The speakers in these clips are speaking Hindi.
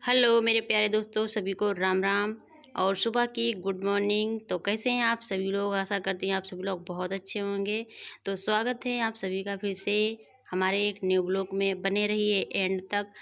हेलो मेरे प्यारे दोस्तों, सभी को राम राम और सुबह की गुड मॉर्निंग। तो कैसे हैं आप सभी लोग? आशा करती हैं आप सभी लोग बहुत अच्छे होंगे। तो स्वागत है आप सभी का फिर से हमारे एक न्यू ब्लॉग में। बने रहिए एंड तक।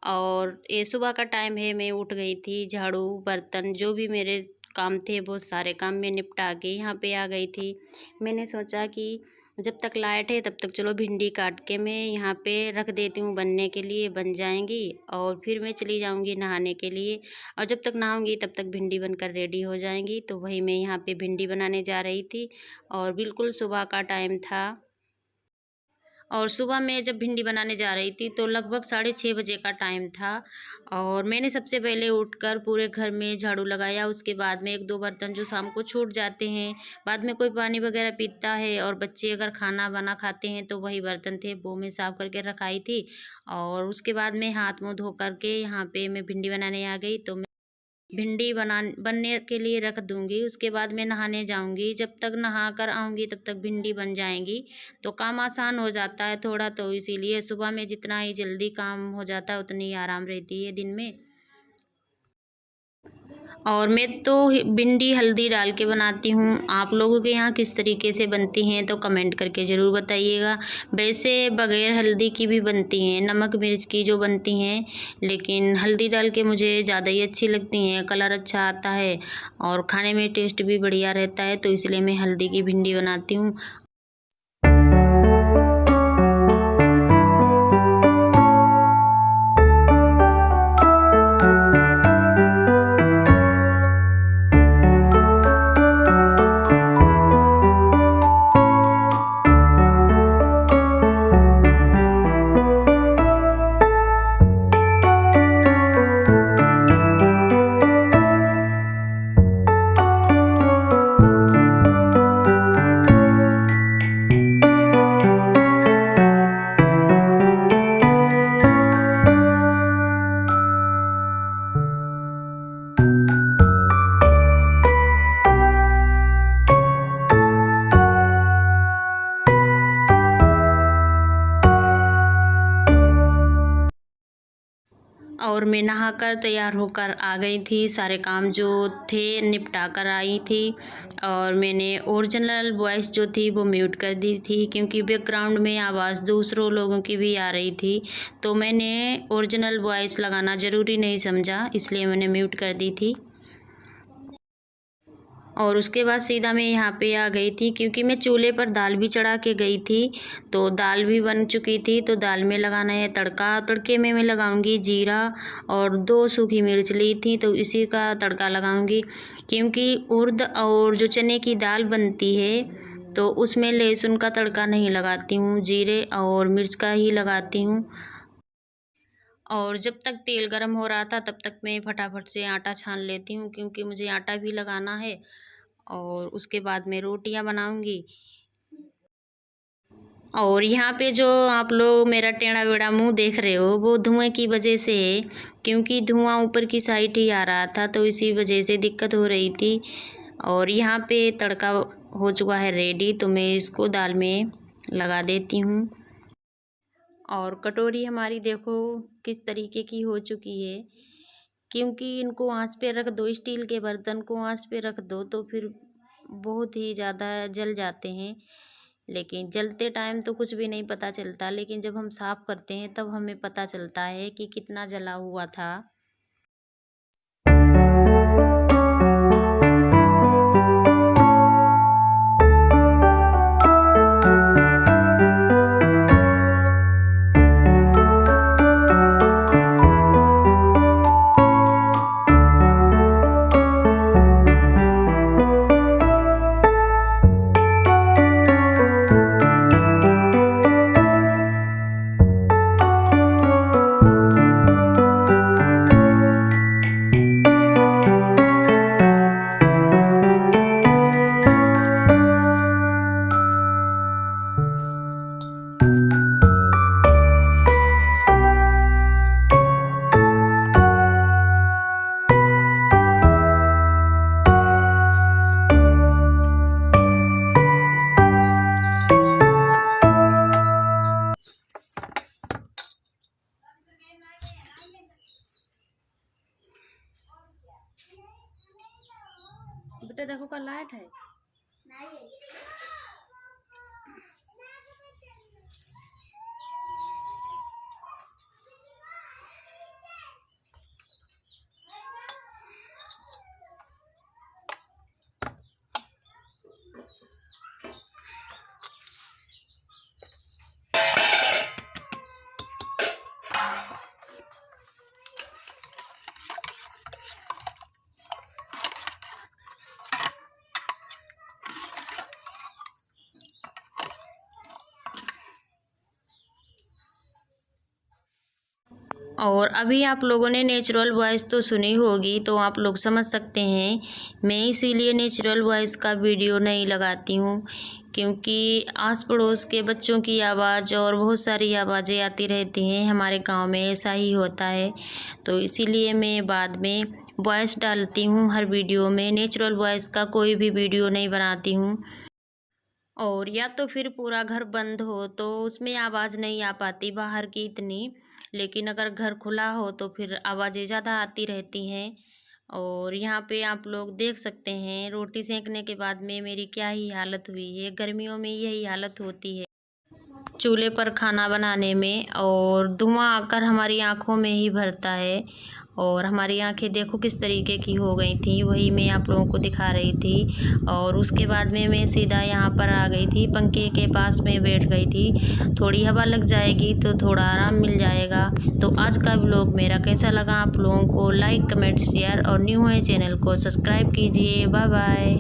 और ये सुबह का टाइम है, मैं उठ गई थी, झाड़ू बर्तन जो भी मेरे काम थे बहुत सारे काम मैं निपटा के यहाँ पे आ गई थी। मैंने सोचा कि जब तक लाइट है तब तक चलो भिंडी काट के मैं यहाँ पे रख देती हूँ, बनने के लिए बन जाएंगी और फिर मैं चली जाऊँगी नहाने के लिए। और जब तक नहाऊँगी तब तक भिंडी बनकर रेडी हो जाएंगी। तो वही मैं यहाँ पे भिंडी बनाने जा रही थी और बिल्कुल सुबह का टाइम था। और सुबह में जब भिंडी बनाने जा रही थी तो लगभग 6:30 बजे का टाइम था। और मैंने सबसे पहले उठकर पूरे घर में झाड़ू लगाया। उसके बाद में एक दो बर्तन जो शाम को छूट जाते हैं, बाद में कोई पानी वगैरह पीता है और बच्चे अगर खाना बना खाते हैं तो वही बर्तन थे वो मैं साफ़ करके रखाई थी। और उसके बाद में हाथ मुँह धो करके यहाँ पे मैं भिंडी बनाने आ गई। तो भिंडी बनने के लिए रख दूंगी। उसके बाद मैं नहाने जाऊंगी। जब तक नहा कर आऊंगी तब तक भिंडी बन जाएंगी। तो काम आसान हो जाता है थोड़ा, तो इसीलिए सुबह में जितना ही जल्दी काम हो जाता है उतनी ही आराम रहती है दिन में। और मैं तो भिंडी हल्दी डाल के बनाती हूँ। आप लोगों के यहाँ किस तरीके से बनती हैं तो कमेंट करके ज़रूर बताइएगा। वैसे बग़ैर हल्दी की भी बनती हैं, नमक मिर्च की जो बनती हैं, लेकिन हल्दी डाल के मुझे ज़्यादा ही अच्छी लगती हैं। कलर अच्छा आता है और खाने में टेस्ट भी बढ़िया रहता है, तो इसलिए मैं हल्दी की भिंडी बनाती हूँ। और मैं नहाकर तैयार होकर आ गई थी, सारे काम जो थे निपटा कर आई थी। और मैंने ओरिजिनल वॉइस जो थी वो म्यूट कर दी थी, क्योंकि बैकग्राउंड में आवाज़ दूसरों लोगों की भी आ रही थी। तो मैंने ओरिजिनल वॉइस लगाना ज़रूरी नहीं समझा, इसलिए मैंने म्यूट कर दी थी। और उसके बाद सीधा मैं यहाँ पे आ गई थी, क्योंकि मैं चूल्हे पर दाल भी चढ़ा के गई थी। तो दाल भी बन चुकी थी, तो दाल में लगाना है तड़का। तड़के में मैं लगाऊंगी जीरा और 2 सूखी मिर्च ली थी, तो इसी का तड़का लगाऊंगी। क्योंकि उड़द और जो चने की दाल बनती है तो उसमें लहसुन का तड़का नहीं लगाती हूँ, जीरे और मिर्च का ही लगाती हूँ। और जब तक तेल गरम हो रहा था तब तक मैं फटाफट से आटा छान लेती हूँ, क्योंकि मुझे आटा भी लगाना है। और उसके बाद मैं रोटियां बनाऊंगी। और यहाँ पे जो आप लोग मेरा टेढ़ा बेढ़ा मुंह देख रहे हो वो धुएं की वजह से है, क्योंकि धुआं ऊपर की साइड ही आ रहा था, तो इसी वजह से दिक्कत हो रही थी। और यहाँ पे तड़का हो चुका है रेडी, तो मैं इसको दाल में लगा देती हूँ। और कटोरी हमारी देखो किस तरीके की हो चुकी है, क्योंकि इनको आंच पे रख दो, स्टील के बर्तन को आंच पे रख दो तो फिर बहुत ही ज़्यादा जल जाते हैं। लेकिन जलते टाइम तो कुछ भी नहीं पता चलता, लेकिन जब हम साफ़ करते हैं तब हमें पता चलता है कि कितना जला हुआ था। पे देखो का लाइट है। और अभी आप लोगों ने नेचुरल वॉइस तो सुनी होगी, तो आप लोग समझ सकते हैं मैं इसीलिए नेचुरल वॉइस का वीडियो नहीं लगाती हूँ, क्योंकि आस पड़ोस के बच्चों की आवाज़ और बहुत सारी आवाज़ें आती रहती हैं। हमारे गांव में ऐसा ही होता है, तो इसीलिए मैं बाद में वॉइस डालती हूँ हर वीडियो में। नेचुरल वॉइस का कोई भी वीडियो नहीं बनाती हूँ। और या तो फिर पूरा घर बंद हो तो उसमें आवाज़ नहीं आ पाती बाहर की इतनी, लेकिन अगर घर खुला हो तो फिर आवाज़ें ज़्यादा आती रहती हैं। और यहाँ पे आप लोग देख सकते हैं रोटी सेंकने के बाद में मेरी क्या ही हालत हुई है। गर्मियों में यही हालत होती है चूल्हे पर खाना बनाने में, और धुआं आकर हमारी आँखों में ही भरता है। और हमारी आंखें देखो किस तरीके की हो गई थी, वही मैं आप लोगों को दिखा रही थी। और उसके बाद में मैं सीधा यहाँ पर आ गई थी, पंखे के पास में बैठ गई थी। थोड़ी हवा लग जाएगी तो थोड़ा आराम मिल जाएगा। तो आज का व्लॉग मेरा कैसा लगा आप लोगों को लाइक कमेंट शेयर, और न्यू है चैनल को सब्सक्राइब कीजिए। Bye bye.